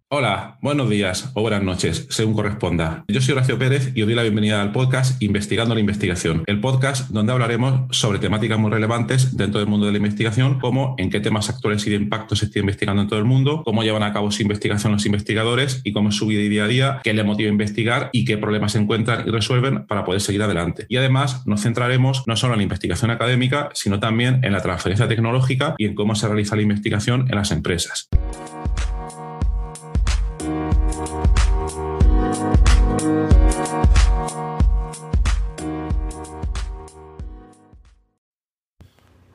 Hola, buenos días o buenas noches, según corresponda. Yo soy Horacio Pérez y os doy la bienvenida al podcast Investigando la Investigación, el podcast donde hablaremos sobre temáticas muy relevantes dentro del mundo de la investigación, como en qué temas actuales y de impacto se está investigando en todo el mundo, cómo llevan a cabo su investigación los investigadores y cómo es su vida y día a día, qué les motiva a investigar y qué problemas encuentran y resuelven para poder seguir adelante. Y además nos centraremos no solo en la investigación académica, sino también en la transferencia tecnológica y en cómo se realiza la investigación en las empresas.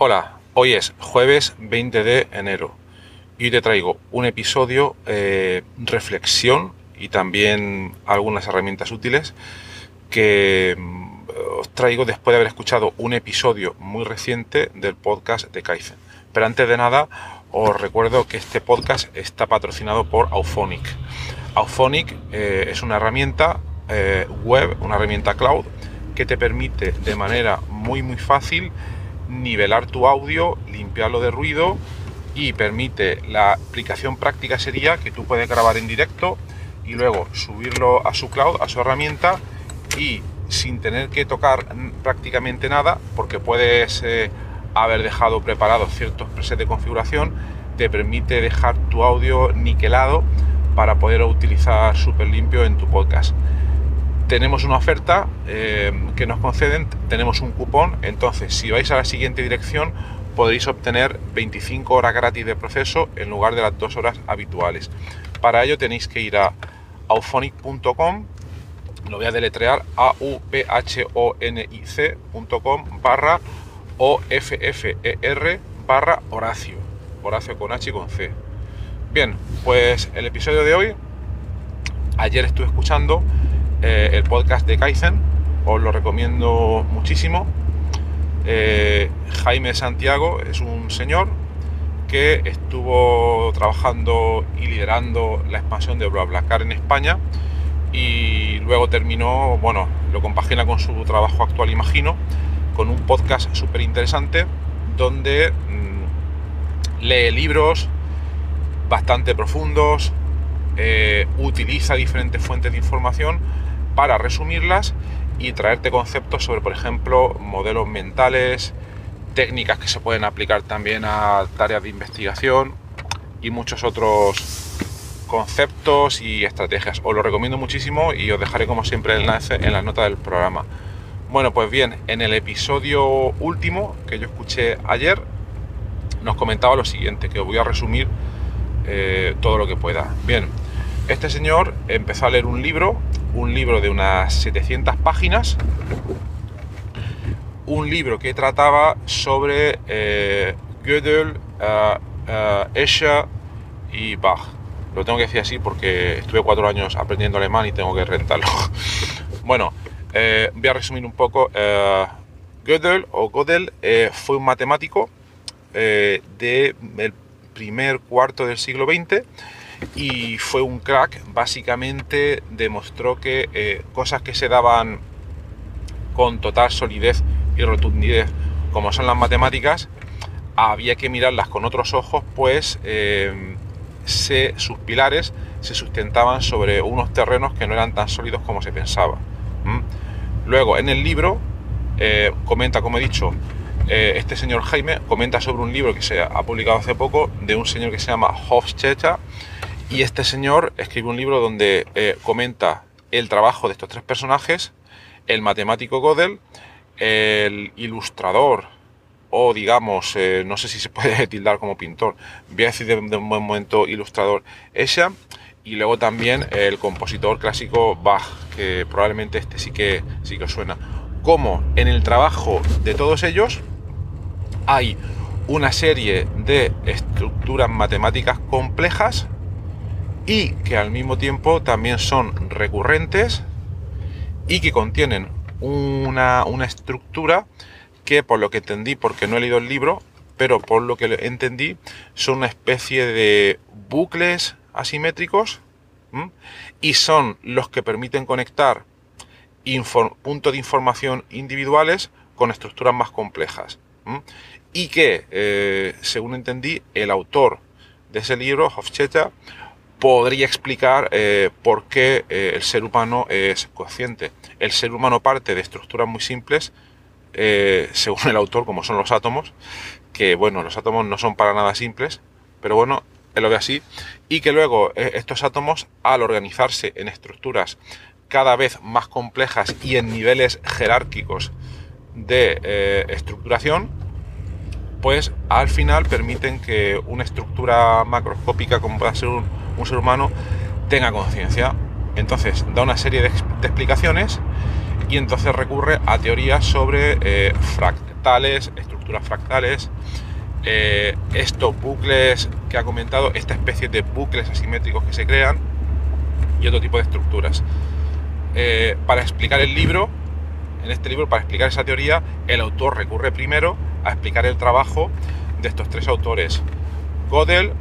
Hola, hoy es jueves 20 de enero y hoy te traigo un episodio reflexión y también algunas herramientas útiles que os traigo después de haber escuchado un episodio muy reciente del podcast de Kaizen. Pero antes de nada os recuerdo que este podcast está patrocinado por Auphonic. Auphonic es una herramienta web, una herramienta cloud que te permite de manera muy fácil nivelar tu audio, limpiarlo de ruido y permite, la aplicación práctica sería que tú puedes grabar en directo y luego subirlo a su cloud, a su herramienta, y sin tener que tocar prácticamente nada, porque puedes haber dejado preparados ciertos presets de configuración, te permite dejar tu audio niquelado para poder utilizar súper limpio en tu podcast. Tenemos una oferta que nos conceden, tenemos un cupón, entonces si vais a la siguiente dirección podréis obtener 25 horas gratis de proceso en lugar de las 2 horas habituales. Para ello tenéis que ir a auphonic.com, lo voy a deletrear, auphonic.com/OFFER/Horacio, Horacio con H y con C. Bien, pues el episodio de hoy, ayer estuve escuchando el podcast de Kaizen, os lo recomiendo muchísimo. Jaime Santiago es un señor que estuvo trabajando y liderando la expansión de BlaBlaCar en España y luego terminó, bueno, lo compagina con su trabajo actual, imagino, con un podcast súper interesante donde lee libros bastante profundos, utiliza diferentes fuentes de información para resumirlas y traerte conceptos sobre, por ejemplo, modelos mentales, técnicas que se pueden aplicar también a tareas de investigación y muchos otros conceptos y estrategias. Os lo recomiendo muchísimo y os dejaré como siempre el enlace en las notas del programa. Bueno, pues bien, en el episodio último que yo escuché ayer nos comentaba lo siguiente, que os voy a resumir todo lo que pueda. Bien, este señor empezó a leer un libro de unas 700 páginas, un libro que trataba sobre Gödel, Escher y Bach. Lo tengo que decir así porque estuve 4 años aprendiendo alemán y tengo que rentarlo. Bueno, voy a resumir un poco. Gödel fue un matemático del primer cuarto del siglo XX y fue un crack. Básicamente demostró que cosas que se daban con total solidez y rotundidez, como son las matemáticas, había que mirarlas con otros ojos, pues sus pilares se sustentaban sobre unos terrenos que no eran tan sólidos como se pensaba. Luego, en el libro comenta, como he dicho, este señor Jaime comenta sobre un libro que se ha publicado hace poco de un señor que se llama Hofstadter, y este señor escribe un libro donde comenta el trabajo de estos tres personajes: el matemático Gödel, el ilustrador, o digamos, no sé si se puede tildar como pintor, voy a decir de un buen momento ilustrador, Escher, y luego también el compositor clásico Bach, que probablemente este sí que os suena. Como en el trabajo de todos ellos hay una serie de estructuras matemáticas complejas y que al mismo tiempo también son recurrentes y que contienen una estructura que, por lo que entendí, porque no he leído el libro, pero por lo que entendí, son una especie de bucles asimétricos, y son los que permiten conectar puntos de información individuales con estructuras más complejas. Y que, según entendí, el autor de ese libro, Hofstadter, podría explicar por qué el ser humano es consciente. El ser humano parte de estructuras muy simples, según el autor, como son los átomos, que bueno, los átomos no son para nada simples, pero bueno, él lo ve así, y que luego estos átomos, al organizarse en estructuras cada vez más complejas y en niveles jerárquicos de estructuración, pues al final permiten que una estructura macroscópica como pueda ser un ser humano tenga conciencia. Entonces da una serie de explicaciones y entonces recurre a teorías sobre fractales, estructuras fractales, estos bucles que ha comentado, esta especie de bucles asimétricos que se crean y otro tipo de estructuras. Para explicar el libro, en este libro, para explicar esa teoría, el autor recurre primero a explicar el trabajo de estos tres autores. Gödel,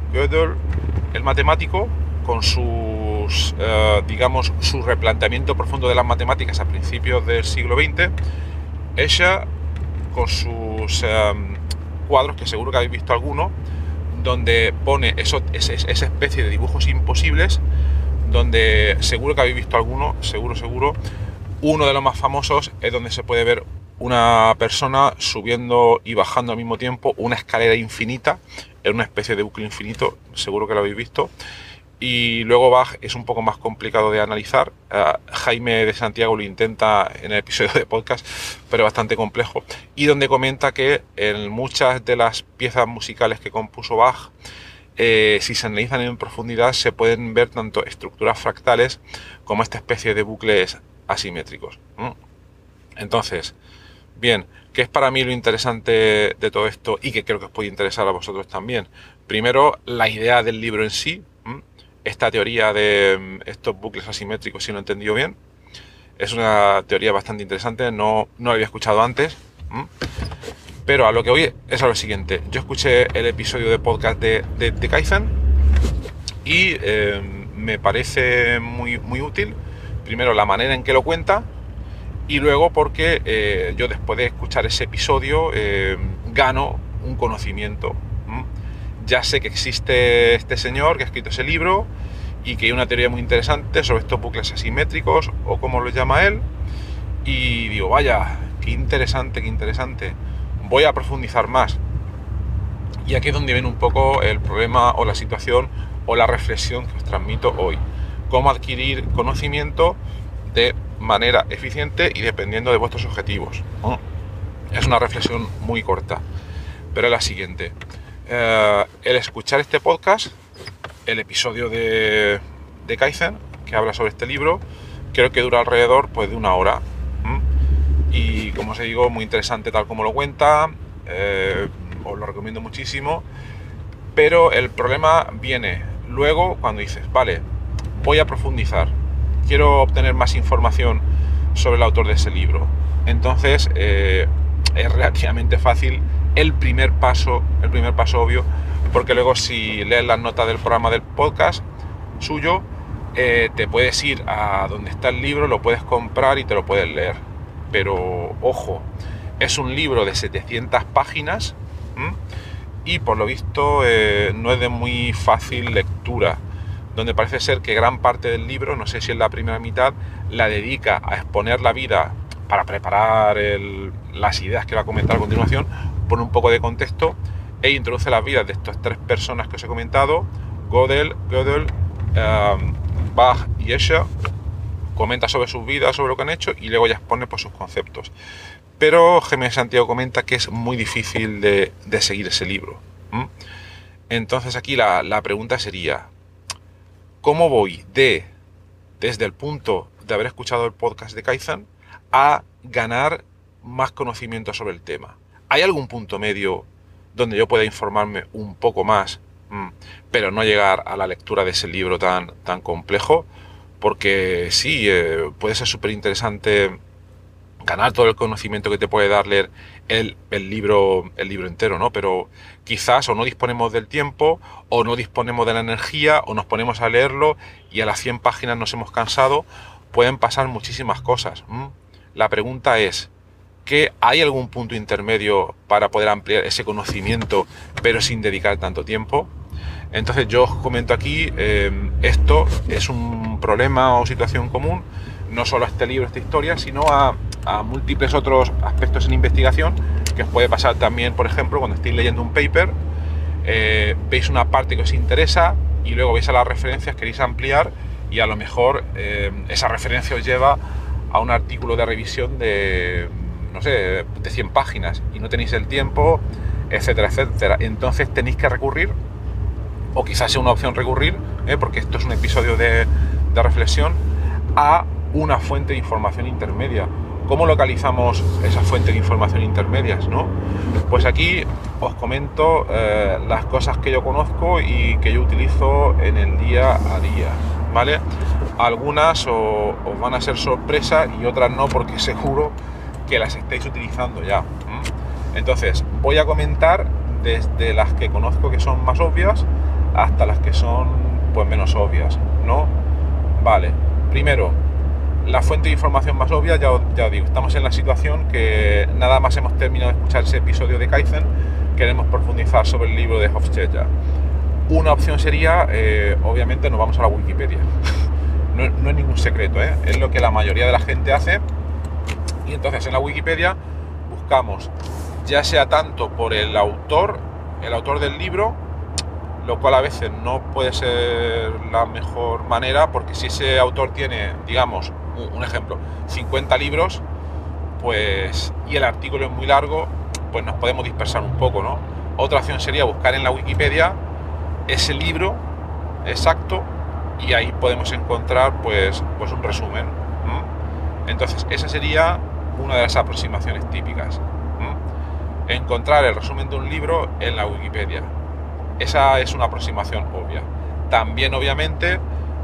el matemático, con sus, digamos, su replanteamiento profundo de las matemáticas a principios del siglo XX. Escher, con sus cuadros, que seguro que habéis visto alguno, donde pone esa especie de dibujos imposibles, donde seguro que habéis visto alguno, seguro. Uno de los más famosos es donde se puede ver una persona subiendo y bajando al mismo tiempo una escalera infinita, en una especie de bucle infinito, seguro que lo habéis visto. Y luego Bach es un poco más complicado de analizar. Jaime de Santiago lo intenta en el episodio de podcast, pero bastante complejo. Y donde comenta que en muchas de las piezas musicales que compuso Bach, si se analizan en profundidad, se pueden ver tanto estructuras fractales como esta especie de bucles asimétricos. Entonces, bien, ¿qué es para mí lo interesante de todo esto y que creo que os puede interesar a vosotros también? Primero, la idea del libro en sí, esta teoría de estos bucles asimétricos, si no he entendido bien, es una teoría bastante interesante, no la había escuchado antes, pero a lo que voy es a lo siguiente. Yo escuché el episodio de podcast de Kaizen y me parece muy útil, primero la manera en que lo cuenta, y luego porque yo después de escuchar ese episodio gano un conocimiento. Ya sé que existe este señor que ha escrito ese libro y que hay una teoría muy interesante sobre estos bucles asimétricos, o como lo llama él, y digo, vaya, qué interesante. Voy a profundizar más. Y aquí es donde viene un poco el problema o la situación o la reflexión que os transmito hoy. Cómo adquirir conocimiento de manera eficiente y dependiendo de vuestros objetivos. Es una reflexión muy corta, pero es la siguiente. El escuchar este podcast, el episodio de Kaizen, que habla sobre este libro, creo que dura alrededor pues, de 1 hora. Y como os digo, muy interesante tal como lo cuenta, os lo recomiendo muchísimo. Pero el problema viene luego cuando dices, vale, voy a profundizar, quiero obtener más información sobre el autor de ese libro. Entonces es relativamente fácil el primer paso obvio, porque luego si lees las notas del programa del podcast suyo, te puedes ir a donde está el libro, lo puedes comprar y te lo puedes leer. Pero ojo, es un libro de 700 páginas y por lo visto no es de muy fácil lectura, donde parece ser que gran parte del libro, no sé si es la primera mitad, la dedica a exponer la vida para preparar las ideas que va a comentar a continuación, pone un poco de contexto e introduce las vidas de estas tres personas que os he comentado, Gödel, Bach y Escher, comenta sobre sus vidas, sobre lo que han hecho y luego ya expone pues, sus conceptos. Pero Jaime de Santiago comenta que es muy difícil de seguir ese libro. Entonces aquí la pregunta sería, ¿cómo voy desde el punto de haber escuchado el podcast de Kaizen a ganar más conocimiento sobre el tema? ¿Hay algún punto medio donde yo pueda informarme un poco más, pero no llegar a la lectura de ese libro tan complejo? Porque sí, puede ser súper interesante ganar todo el conocimiento que te puede dar leer el libro entero, ¿no? Pero quizás o no disponemos del tiempo, o no disponemos de la energía, o nos ponemos a leerlo y a las 100 páginas nos hemos cansado. Pueden pasar muchísimas cosas. La pregunta es, ¿que hay algún punto intermedio para poder ampliar ese conocimiento, pero sin dedicar tanto tiempo? Entonces yo os comento aquí, esto es un problema o situación común, no solo a este libro, a esta historia, sino a múltiples otros aspectos en investigación que os puede pasar también, por ejemplo, cuando estéis leyendo un paper, veis una parte que os interesa y luego veis a las referencias, queréis ampliar y a lo mejor esa referencia os lleva a un artículo de revisión de, no sé, de 100 páginas y no tenéis el tiempo, etcétera, etcétera. Entonces tenéis que recurrir, o quizás sea una opción recurrir, porque esto es un episodio de reflexión, a una fuente de información intermedia. ¿Cómo localizamos esa fuente de información intermedias, no? Pues aquí os comento las cosas que yo conozco y que yo utilizo en el día a día, ¿vale? Algunas os van a ser sorpresa y otras no, porque seguro que las estáis utilizando ya. Entonces, voy a comentar desde las que conozco que son más obvias hasta las que son pues menos obvias, ¿no? Vale, primero, la fuente de información más obvia, ya os digo, estamos en la situación que nada más hemos terminado de escuchar ese episodio de Kaizen, queremos profundizar sobre el libro de Hofstadter. Una opción sería, obviamente, nos vamos a la Wikipedia. No es ningún secreto, es lo que la mayoría de la gente hace. Y entonces en la Wikipedia buscamos, ya sea tanto por el autor del libro, lo cual a veces no puede ser la mejor manera, porque si ese autor tiene, digamos, un ejemplo, 50 libros, pues, y el artículo es muy largo, pues nos podemos dispersar un poco, ¿no? Otra opción sería buscar en la Wikipedia ese libro exacto y ahí podemos encontrar pues un resumen. Entonces esa sería una de las aproximaciones típicas. Encontrar el resumen de un libro en la Wikipedia. Esa es una aproximación obvia. También, obviamente,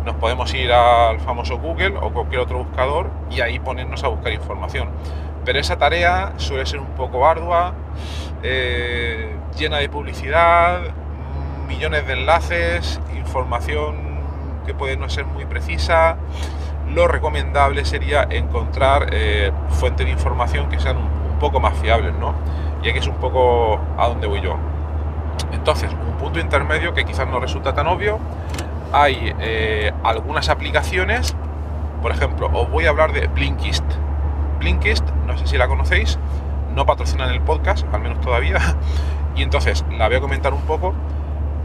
nos podemos ir al famoso Google o cualquier otro buscador y ahí ponernos a buscar información. Pero esa tarea suele ser un poco ardua, llena de publicidad, millones de enlaces, información que puede no ser muy precisa. Lo recomendable sería encontrar fuentes de información que sean un poco más fiables, ¿no? Y aquí es un poco a donde voy yo. Entonces, un punto intermedio que quizás no resulta tan obvio, hay algunas aplicaciones, por ejemplo, os voy a hablar de Blinkist. Blinkist, no sé si la conocéis, no patrocinan el podcast, al menos todavía, y entonces la voy a comentar un poco.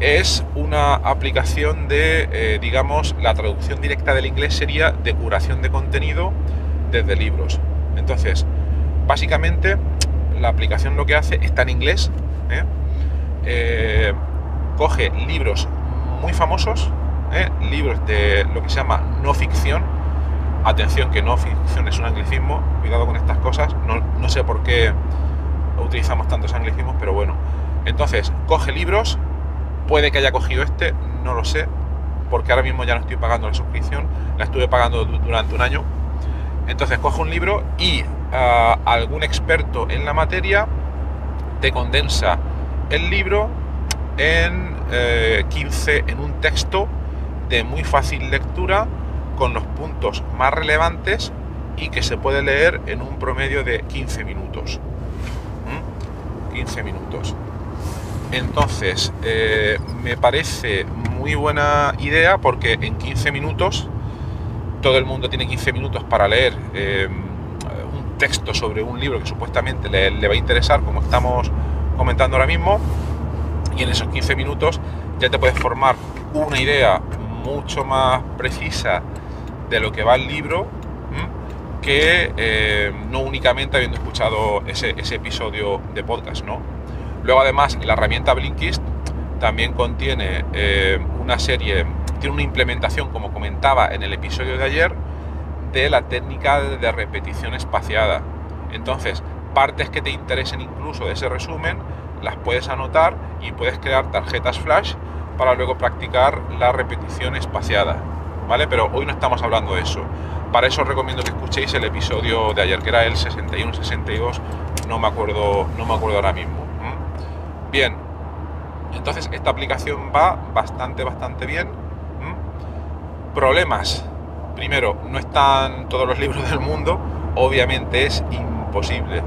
Es una aplicación de, digamos, la traducción directa del inglés sería de curación de contenido desde libros. Entonces, básicamente, la aplicación lo que hace está en inglés, coge libros muy famosos, libros de lo que se llama no ficción. Atención, que no ficción es un anglicismo, cuidado con estas cosas, no sé por qué utilizamos tantos anglicismos, pero bueno. Entonces, coge libros, puede que haya cogido este, no lo sé, porque ahora mismo ya no estoy pagando la suscripción, la estuve pagando durante un año. Entonces, coge un libro y algún experto en la materia te condensa el libro en un texto de muy fácil lectura, con los puntos más relevantes y que se puede leer en un promedio de 15 minutos. 15 minutos. Entonces, me parece muy buena idea, porque en 15 minutos, todo el mundo tiene 15 minutos para leer un texto sobre un libro que supuestamente le va a interesar, como estamos comentando ahora mismo, y en esos 15 minutos ya te puedes formar una idea mucho más precisa de lo que va el libro, que no únicamente habiendo escuchado ese episodio de podcast, ¿no? Luego, además, la herramienta Blinkist también contiene una serie, tiene una implementación, como comentaba en el episodio de ayer, de la técnica de repetición espaciada. Entonces, partes que te interesen incluso de ese resumen, las puedes anotar y puedes crear tarjetas flash para luego practicar la repetición espaciada, ¿vale? Pero hoy no estamos hablando de eso. Para eso os recomiendo que escuchéis el episodio de ayer, que era el 61-62, no me acuerdo ahora mismo. Bien, entonces esta aplicación va bastante bien. Problemas. Primero, no están todos los libros del mundo, obviamente es imposible,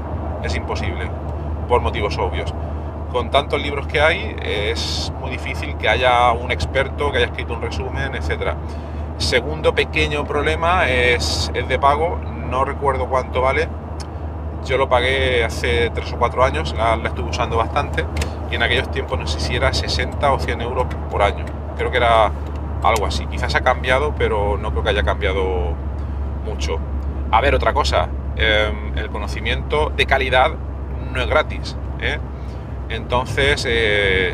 por motivos obvios. con tantos libros que hay, es muy difícil que haya un experto que haya escrito un resumen, etcétera. Segundo pequeño problema es de pago, no recuerdo cuánto vale. Yo lo pagué hace 3 o 4 años, la estuve usando bastante, y en aquellos tiempos no sé si era 60 o 100 euros por año. Creo que era algo así. Quizás ha cambiado, pero no creo que haya cambiado mucho. A ver, otra cosa, el conocimiento de calidad no es gratis, ¿eh? Entonces,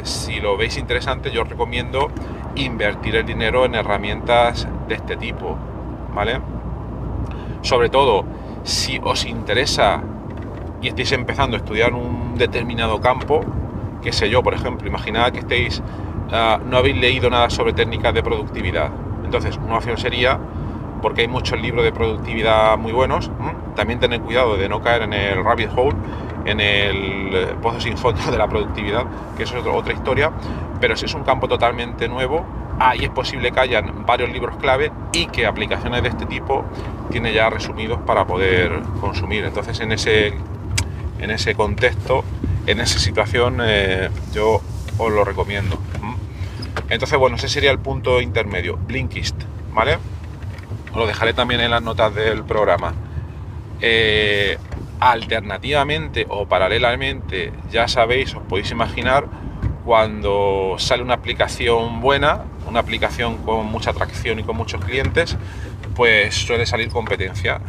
si lo veis interesante, yo os recomiendo invertir el dinero en herramientas de este tipo, ¿vale? Sobre todo, si os interesa y estáis empezando a estudiar un determinado campo, qué sé yo, por ejemplo, imaginad que no habéis leído nada sobre técnicas de productividad. Entonces, una opción sería, porque hay muchos libros de productividad muy buenos, también tened cuidado de no caer en el rabbit hole, en el pozo sin fondo de la productividad, que eso es otra historia. Pero si es un campo totalmente nuevo, ahí es posible que hayan varios libros clave y que aplicaciones de este tipo tiene ya resumidos para poder consumir. Entonces, en ese contexto, en esa situación, yo os lo recomiendo. Entonces, bueno, ese sería el punto intermedio, Blinkist, ¿vale? Os lo dejaré también en las notas del programa. Alternativamente o paralelamente, ya sabéis, os podéis imaginar, cuando sale una aplicación buena, una aplicación con mucha atracción y con muchos clientes, pues suele salir competencia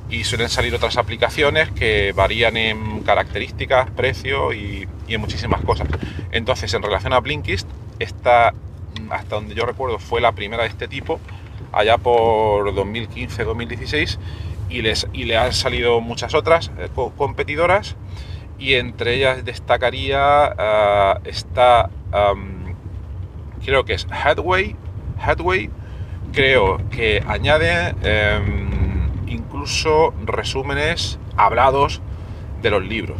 y suelen salir otras aplicaciones que varían en características, precio y en muchísimas cosas. Entonces, en relación a Blinkist, esta, hasta donde yo recuerdo, fue la primera de este tipo, allá por 2015-2016, y le han salido muchas otras competidoras, y entre ellas destacaría creo que es Headway, creo que añade incluso resúmenes hablados de los libros,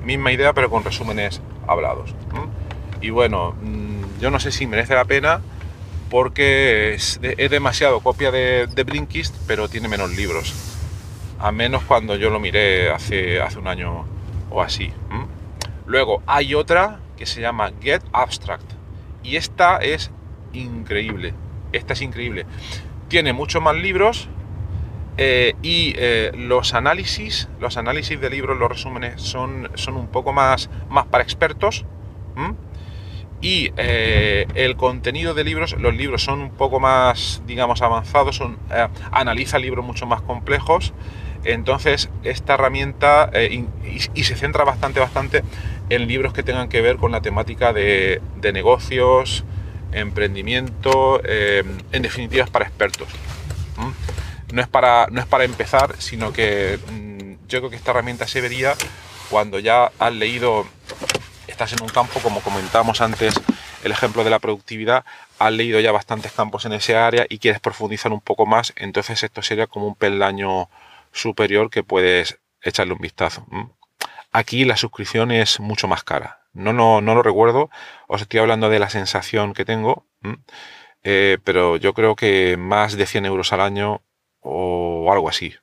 misma idea pero con resúmenes hablados. Y bueno, yo no sé si merece la pena, porque es demasiado copia de Blinkist, pero tiene menos libros, al menos cuando yo lo miré hace un año o así. Luego hay otra que se llama Get Abstract, y esta es increíble. Tiene muchos más libros, y los análisis de libros, los resúmenes son un poco más para expertos. Y el contenido de los libros son un poco más, digamos, avanzados, analiza libros mucho más complejos. Entonces, esta herramienta y se centra bastante en libros que tengan que ver con la temática de negocios, emprendimiento, en definitiva es para expertos. No es para empezar, sino que yo creo que esta herramienta se vería cuando ya has leído, estás en un campo, como comentábamos antes, el ejemplo de la productividad, has leído ya bastantes campos en ese área y quieres profundizar un poco más. Entonces esto sería como un peldaño superior que puedes echarle un vistazo. Aquí la suscripción es mucho más cara. No lo recuerdo, os estoy hablando de la sensación que tengo, pero yo creo que más de 100 euros al año o algo así.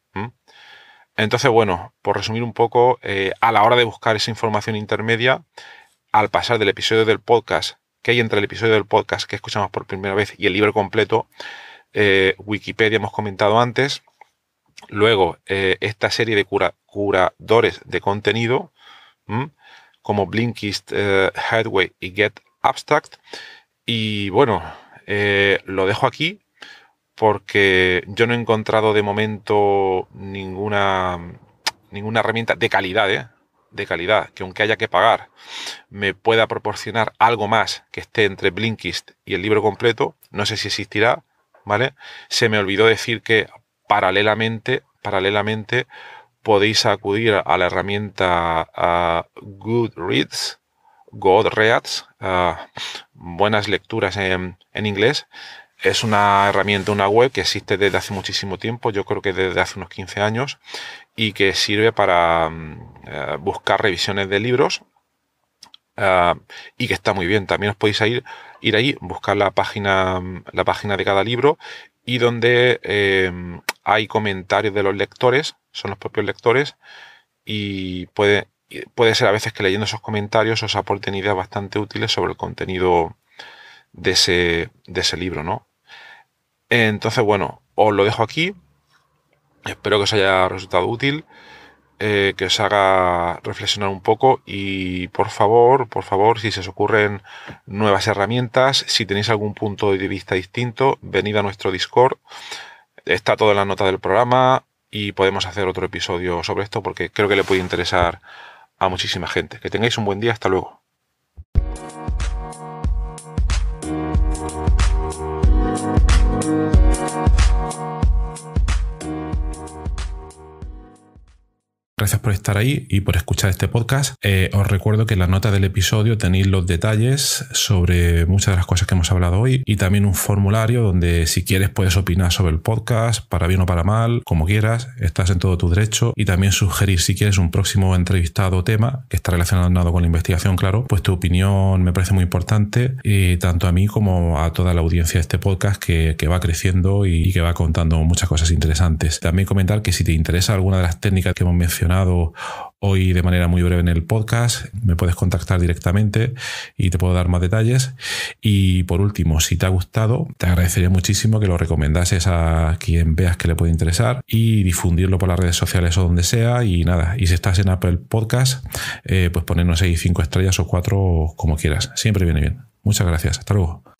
Entonces, bueno, por resumir un poco, a la hora de buscar esa información intermedia, al pasar del episodio del podcast, que hay entre el episodio del podcast que escuchamos por primera vez y el libro completo, Wikipedia hemos comentado antes, luego esta serie de curadores de contenido, como Blinkist, Headway y Get Abstract, y bueno, lo dejo aquí porque yo no he encontrado de momento ninguna herramienta de calidad, que aunque haya que pagar, me pueda proporcionar algo más que esté entre Blinkist y el libro completo. No sé si existirá, ¿vale? Se me olvidó decir que paralelamente podéis acudir a la herramienta Goodreads, buenas lecturas en inglés. Es una herramienta, una web que existe desde hace muchísimo tiempo, yo creo que desde hace unos 15 años, y que sirve para buscar revisiones de libros, y que está muy bien. También os podéis ir ahí, buscar la página de cada libro, y donde hay comentarios de los lectores, son los propios lectores, y puede ser a veces que leyendo esos comentarios os aporten ideas bastante útiles sobre el contenido de ese libro, ¿no? Entonces, bueno, os lo dejo aquí. Espero que os haya resultado útil, que os haga reflexionar un poco y por favor, si se os ocurren nuevas herramientas, si tenéis algún punto de vista distinto, venid a nuestro Discord. Está todo en la nota del programa y podemos hacer otro episodio sobre esto porque creo que le puede interesar a muchísima gente. Que tengáis un buen día. Hasta luego. Gracias por estar ahí y por escuchar este podcast. Os recuerdo que en la nota del episodio tenéis los detalles sobre muchas de las cosas que hemos hablado hoy y también un formulario donde si quieres puedes opinar sobre el podcast, para bien o para mal, como quieras, estás en todo tu derecho, y también sugerir si quieres un próximo entrevistado o tema que está relacionado con la investigación, claro, pues tu opinión me parece muy importante, tanto a mí como a toda la audiencia de este podcast que va creciendo y que va contando muchas cosas interesantes. También comentar que si te interesa alguna de las técnicas que hemos mencionado hoy de manera muy breve en el podcast, me puedes contactar directamente y te puedo dar más detalles. Y por último, si te ha gustado, te agradecería muchísimo que lo recomendases a quien veas que le puede interesar y difundirlo por las redes sociales o donde sea. Y nada, y si estás en Apple Podcast, pues ponernos ahí 5 estrellas o 4 como quieras. Siempre viene bien. Muchas gracias. Hasta luego.